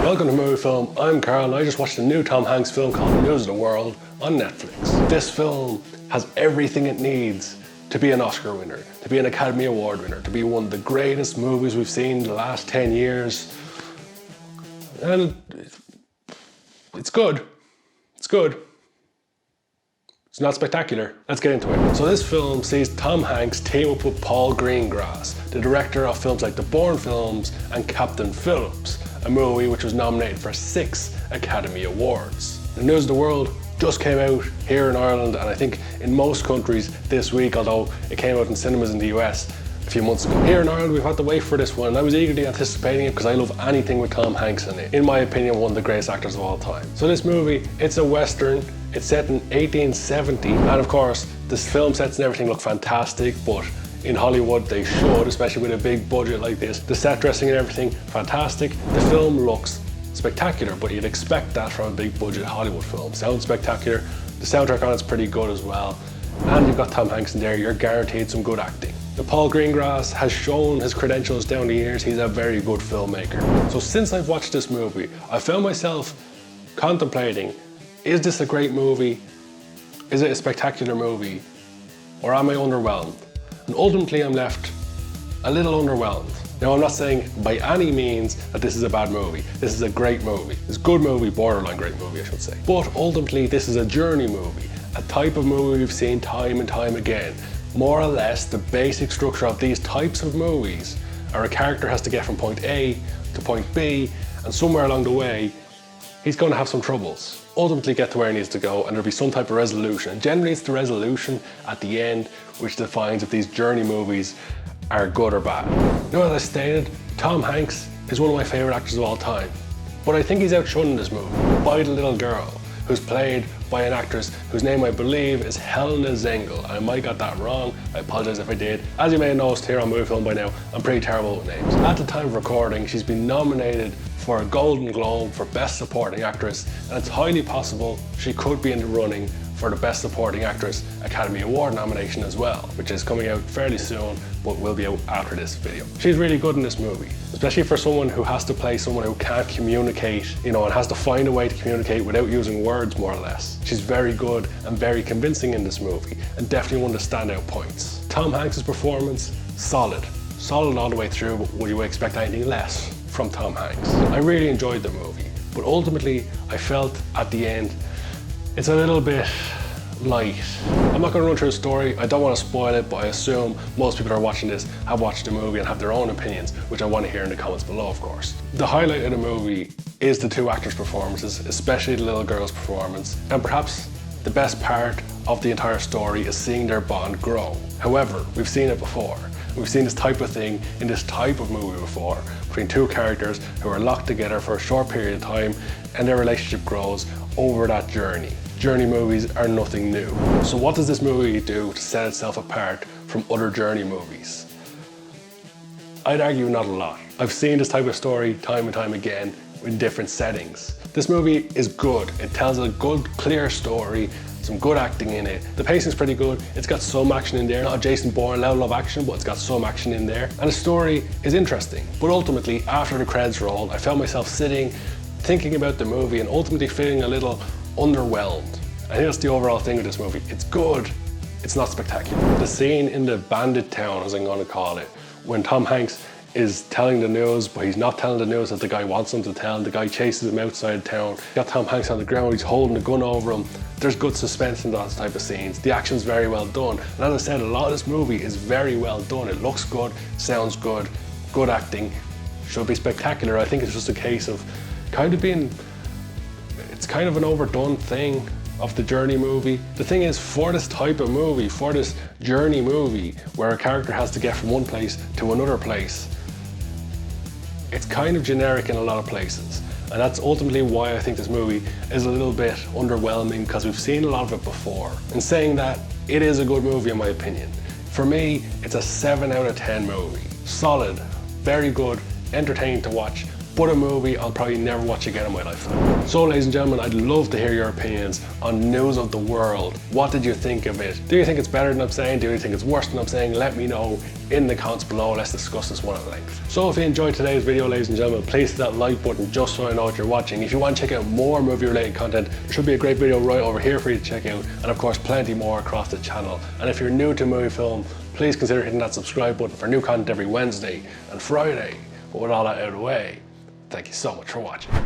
Welcome to Movie Film. I'm Carl and I just watched a new Tom Hanks film called News of the World on Netflix. This film has everything it needs to be an Oscar winner, to be an Academy Award winner, to be one of the greatest movies we've seen in the last 10 years. And it's good. It's good. It's not spectacular. Let's get into it. So this film sees Tom Hanks team up with Paul Greengrass, the director of films like The Bourne Films and Captain Phillips, a movie which was nominated for 6 Academy Awards. The News of the World just came out here in Ireland and I think in most countries this week, although it came out in cinemas in the US a few months ago. Here in Ireland we've had to wait for this one and I was eagerly anticipating it because I love anything with Tom Hanks in it. In my opinion, one of the greatest actors of all time. So this movie, it's a Western, it's set in 1870 and of course the film sets and everything look fantastic, but in Hollywood they should, especially with a big budget like this. The set dressing and everything, fantastic. The film looks spectacular, but you'd expect that from a big budget Hollywood film. Sounds spectacular. The soundtrack on it's pretty good as well. And you've got Tom Hanks in there, you're guaranteed some good acting. Now, Paul Greengrass has shown his credentials down the years. He's a very good filmmaker. So since I've watched this movie, I found myself contemplating, is this a great movie? Is it a spectacular movie? Or am I underwhelmed? And ultimately I'm left a little underwhelmed. Now I'm not saying by any means that this is a bad movie. This is a great movie. It's a good movie, borderline great movie I should say. But ultimately this is a journey movie, a type of movie we've seen time and time again. More or less the basic structure of these types of movies are a character has to get from point A to point B, and somewhere along the way he's going to have some troubles. Ultimately get to where he needs to go and there'll be some type of resolution. And generally it's the resolution at the end which defines if these journey movies are good or bad. Now, as I stated, Tom Hanks is one of my favourite actors of all time. But I think he's outshone in this movie by the little girl who's played by an actress whose name I believe is Helena Zengel. I might got that wrong, I apologise if I did. As you may have noticed here on Movie Film by now, I'm pretty terrible with names. At the time of recording, she's been nominated for a Golden Globe for Best Supporting Actress, and it's highly possible she could be in the running for the Best Supporting Actress Academy Award nomination as well, which is coming out fairly soon, but will be out after this video. She's really good in this movie, especially for someone who has to play someone who can't communicate, and has to find a way to communicate without using words, more or less. She's very good and very convincing in this movie, and definitely one of the standout points. Tom Hanks' performance, solid. Solid all the way through, but would you expect anything less from Tom Hanks? I really enjoyed the movie, but ultimately I felt at the end it's a little bit light. I'm not going to run through the story, I don't want to spoil it, but I assume most people who are watching this have watched the movie and have their own opinions, which I want to hear in the comments below, of course. The highlight of the movie is the 2 actors' performances, especially the little girl's performance, and perhaps the best part of the entire story is seeing their bond grow. However, we've seen it before. We've seen this type of thing in this type of movie before, between 2 characters who are locked together for a short period of time and their relationship grows over that journey. Journey movies are nothing new. So what does this movie do to set itself apart from other journey movies? I'd argue not a lot. I've seen this type of story time and time again in different settings. This movie is good. It tells a good, clear story, some good acting in it. The pacing's pretty good. It's got some action in there. Not a Jason Bourne level of action, but it's got some action in there. And the story is interesting. But ultimately, after the credits rolled, I found myself sitting, thinking about the movie and ultimately feeling a little underwhelmed. I think that's the overall thing with this movie. It's good, it's not spectacular. The scene in the bandit town, as I'm going to call it, when Tom Hanks is telling the news, but he's not telling the news that the guy wants him to tell, and the guy chases him outside town. Got Tom Hanks on the ground, he's holding a gun over him. There's good suspense in those type of scenes. The action's very well done. And as I said, a lot of this movie is very well done. It looks good, sounds good, good acting, should be spectacular. I think it's just a case of it's kind of an overdone thing of the journey movie. The thing is, for this type of movie, for this journey movie, where a character has to get from one place to another place, it's kind of generic in a lot of places. And that's ultimately why I think this movie is a little bit underwhelming, because we've seen a lot of it before. In saying that, it is a good movie in my opinion. For me, it's a 7 out of 10 movie. Solid, very good, entertaining to watch, but a movie I'll probably never watch again in my lifetime. So ladies and gentlemen, I'd love to hear your opinions on News of the World. What did you think of it? Do you think it's better than I'm saying? Do you think it's worse than I'm saying? Let me know in the comments below. Let's discuss this one at length. So if you enjoyed today's video, ladies and gentlemen, please hit that like button just so I know what you're watching. If you want to check out more movie related content, there should be a great video right over here for you to check out, and of course plenty more across the channel. And if you're new to movie film, please consider hitting that subscribe button for new content every Wednesday and Friday. But with all that out of the way, thank you so much for watching.